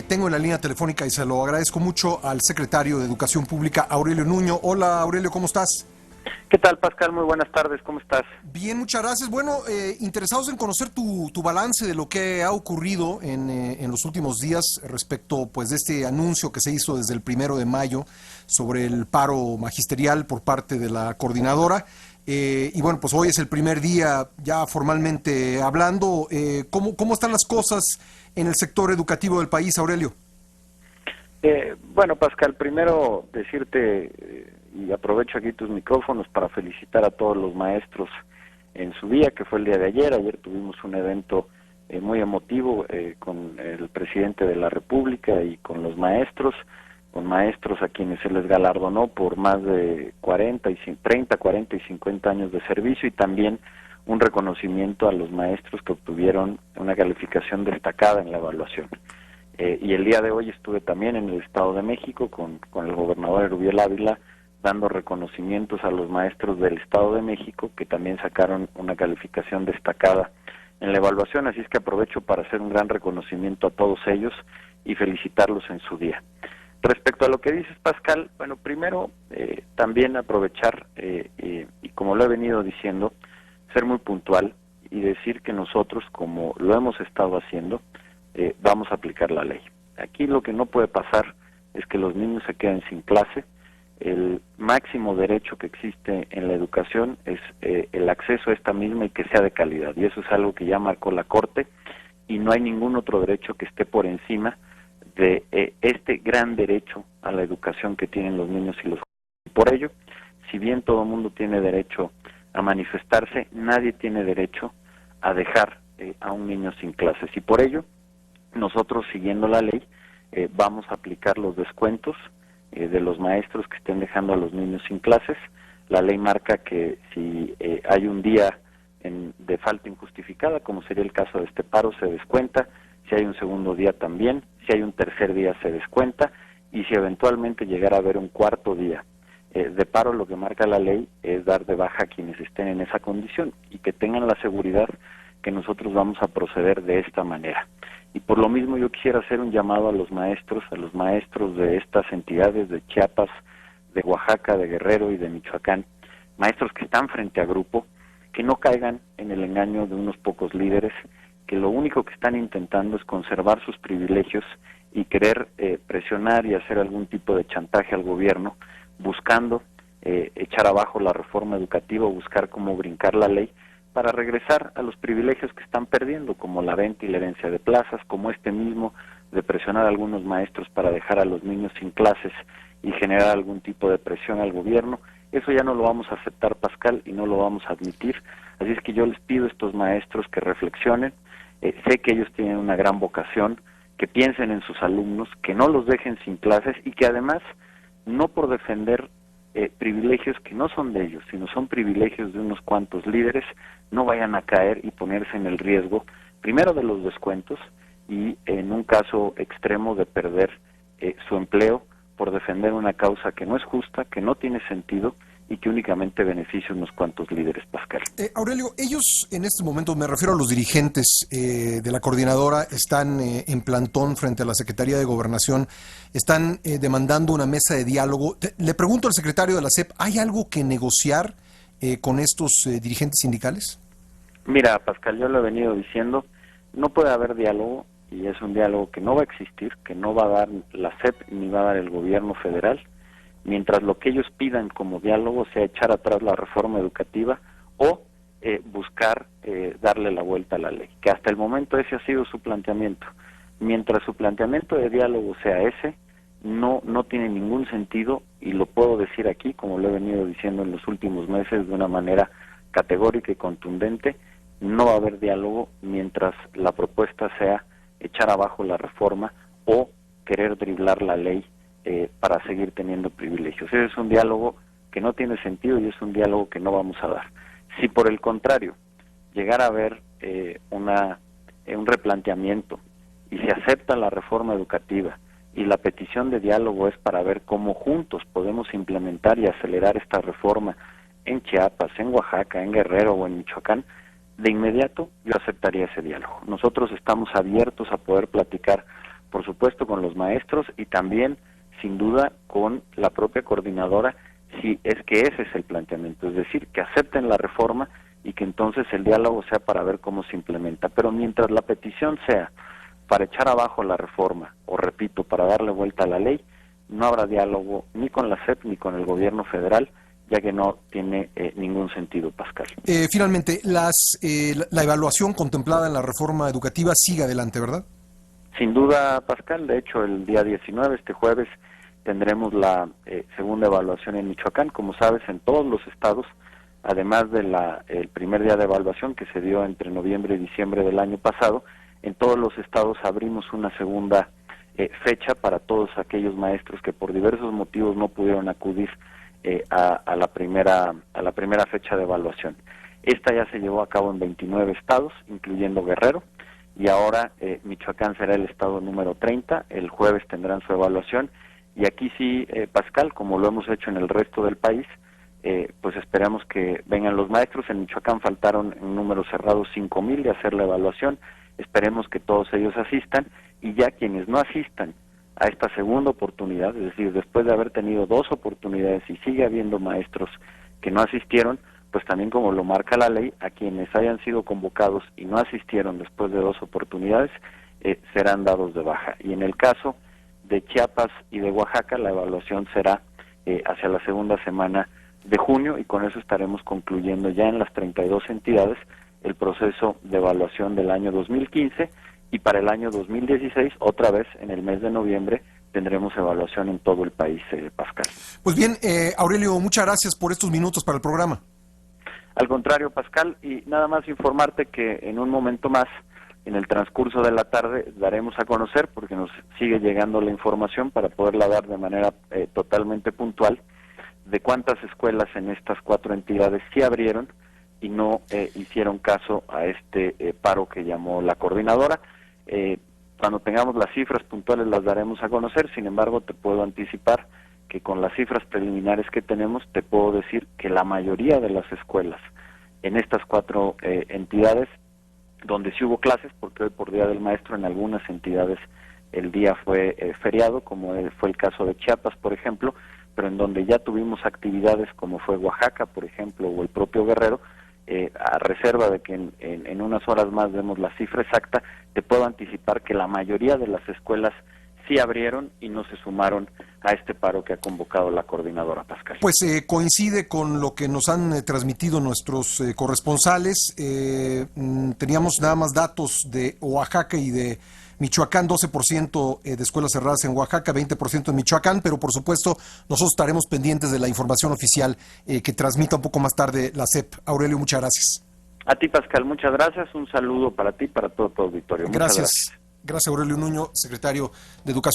Tengo en la línea telefónica y se lo agradezco mucho al secretario de Educación Pública, Aurelio Nuño. Hola Aurelio, ¿cómo estás? ¿Qué tal, Pascal? Muy buenas tardes, ¿cómo estás? Bien, muchas gracias. Bueno, interesados en conocer tu balance de lo que ha ocurrido en los últimos días respecto pues de este anuncio que se hizo desde el 1 de mayo sobre el paro magisterial por parte de la coordinadora. Y bueno, pues hoy es el primer día ya formalmente hablando. ¿Cómo están las cosas en el sector educativo del país, Aurelio? Bueno, Pascal, primero decirte, y aprovecho aquí tus micrófonos para felicitar a todos los maestros en su día, que fue el día de ayer. Ayer tuvimos un evento muy emotivo con el presidente de la República y con maestros a quienes se les galardonó por más de 30, 40 y 50 años de servicio, y también un reconocimiento a los maestros que obtuvieron una calificación destacada en la evaluación. Y el día de hoy estuve también en el Estado de México con el gobernador Erubiel Ávila, dando reconocimientos a los maestros del Estado de México que también sacaron una calificación destacada en la evaluación, así es que aprovecho para hacer un gran reconocimiento a todos ellos y felicitarlos en su día. Respecto a lo que dices, Pascal, bueno, primero también aprovechar, y como lo he venido diciendo, ser muy puntual y decir que nosotros, como lo hemos estado haciendo, vamos a aplicar la ley. Aquí lo que no puede pasar es que los niños se queden sin clase. El máximo derecho que existe en la educación es el acceso a esta misma y que sea de calidad, y eso es algo que ya marcó la Corte, y no hay ningún otro derecho que esté por encima de este gran derecho a la educación que tienen los niños y los jóvenes. Por ello, si bien todo el mundo tiene derecho a manifestarse, nadie tiene derecho a dejar a un niño sin clases, y por ello nosotros, siguiendo la ley, vamos a aplicar los descuentos de los maestros que estén dejando a los niños sin clases. La ley marca que si hay un día de falta injustificada, como sería el caso de este paro, se descuenta. Si hay un segundo día también, si hay un tercer día se descuenta, y si eventualmente llegara a haber un cuarto día de paro, lo que marca la ley es dar de baja a quienes estén en esa condición y que tengan la seguridad que nosotros vamos a proceder de esta manera. Y por lo mismo yo quisiera hacer un llamado a los maestros de estas entidades de Chiapas, de Oaxaca, de Guerrero y de Michoacán, maestros que están frente a grupo, que no caigan en el engaño de unos pocos líderes, que lo único que están intentando es conservar sus privilegios y querer presionar y hacer algún tipo de chantaje al gobierno, buscando echar abajo la reforma educativa, buscar cómo brincar la ley, para regresar a los privilegios que están perdiendo, como la venta y la herencia de plazas, como este mismo de presionar a algunos maestros para dejar a los niños sin clases y generar algún tipo de presión al gobierno. Eso ya no lo vamos a aceptar, Pascal, y no lo vamos a admitir. Así es que yo les pido a estos maestros que reflexionen. Sé que ellos tienen una gran vocación, que piensen en sus alumnos, que no los dejen sin clases, y que además, no por defender privilegios que no son de ellos, sino son privilegios de unos cuantos líderes, no vayan a caer y ponerse en el riesgo, primero de los descuentos, y en un caso extremo de perder su empleo por defender una causa que no es justa, que no tiene sentido y que únicamente beneficia a unos cuantos líderes, Pascal. Aurelio, ellos en este momento, me refiero a los dirigentes de la coordinadora, están en plantón frente a la Secretaría de Gobernación, están demandando una mesa de diálogo. Le pregunto al secretario de la SEP, ¿hay algo que negociar con estos dirigentes sindicales? Mira, Pascal, yo lo he venido diciendo, no puede haber diálogo, y es un diálogo que no va a existir, que no va a dar la SEP ni va a dar el gobierno federal, mientras lo que ellos pidan como diálogo sea echar atrás la reforma educativa o buscar darle la vuelta a la ley, que hasta el momento ese ha sido su planteamiento. Mientras su planteamiento de diálogo sea ese, no tiene ningún sentido, y lo puedo decir aquí, como lo he venido diciendo en los últimos meses de una manera categórica y contundente. No va a haber diálogo mientras la propuesta sea echar abajo la reforma o querer driblar la ley para seguir teniendo privilegios. Ese es un diálogo que no tiene sentido y es un diálogo que no vamos a dar. Si por el contrario llegara a haber un replanteamiento y se acepta la reforma educativa y la petición de diálogo es para ver cómo juntos podemos implementar y acelerar esta reforma en Chiapas, en Oaxaca, en Guerrero o en Michoacán, de inmediato yo aceptaría ese diálogo. Nosotros estamos abiertos a poder platicar por supuesto con los maestros y también, sin duda, con la propia coordinadora, si es que ese es el planteamiento, es decir, que acepten la reforma y que entonces el diálogo sea para ver cómo se implementa. Pero mientras la petición sea para echar abajo la reforma, o repito, para darle vuelta a la ley, no habrá diálogo ni con la SEP ni con el gobierno federal, ya que no tiene ningún sentido, Pascal. Finalmente, la evaluación contemplada en la reforma educativa sigue adelante, ¿verdad? Sin duda, Pascal, de hecho el día 19, este jueves, tendremos la segunda evaluación en Michoacán, como sabes, en todos los estados, además de el primer día de evaluación que se dio entre noviembre y diciembre del año pasado, en todos los estados abrimos una segunda fecha para todos aquellos maestros que por diversos motivos no pudieron acudir a la primera fecha de evaluación. Esta ya se llevó a cabo en 29 estados, incluyendo Guerrero, y ahora Michoacán será el estado número 30, el jueves tendrán su evaluación, y aquí sí, Pascal, como lo hemos hecho en el resto del país, pues esperamos que vengan los maestros. En Michoacán faltaron en número cerrado 5,000 de hacer la evaluación, esperemos que todos ellos asistan, y ya quienes no asistan a esta segunda oportunidad, es decir, después de haber tenido 2 oportunidades y sigue habiendo maestros que no asistieron, pues también como lo marca la ley, a quienes hayan sido convocados y no asistieron después de 2 oportunidades, serán dados de baja. Y en el caso de Chiapas y de Oaxaca, la evaluación será hacia la segunda semana de junio, y con eso estaremos concluyendo ya en las 32 entidades el proceso de evaluación del año 2015, y para el año 2016, otra vez en el mes de noviembre, tendremos evaluación en todo el país, Pascal. Pues bien, Aurelio, muchas gracias por estos minutos para el programa. Al contrario, Pascal, y nada más informarte que en un momento más, en el transcurso de la tarde, daremos a conocer, porque nos sigue llegando la información para poderla dar de manera totalmente puntual, de cuántas escuelas en estas 4 entidades sí abrieron y no hicieron caso a este paro que llamó la coordinadora. Cuando tengamos las cifras puntuales las daremos a conocer, sin embargo te puedo anticipar que con las cifras preliminares que tenemos te puedo decir que la mayoría de las escuelas en estas 4 entidades, donde sí hubo clases, porque hoy por Día del Maestro en algunas entidades el día fue feriado, como fue el caso de Chiapas, por ejemplo, pero en donde ya tuvimos actividades como fue Oaxaca, por ejemplo, o el propio Guerrero, a reserva de que en unas horas más demos la cifra exacta, te puedo anticipar que la mayoría de las escuelas sí abrieron y no se sumaron a este paro que ha convocado la coordinadora, Pascal. Pues coincide con lo que nos han transmitido nuestros corresponsales. Teníamos nada más datos de Oaxaca y de Michoacán, 12% de escuelas cerradas en Oaxaca, 20% en Michoacán, pero por supuesto nosotros estaremos pendientes de la información oficial que transmita un poco más tarde la SEP. Aurelio, muchas gracias. A ti, Pascal, muchas gracias. Un saludo para ti y para todo tu auditorio. Muchas gracias. Gracias, Aurelio Nuño, secretario de Educación.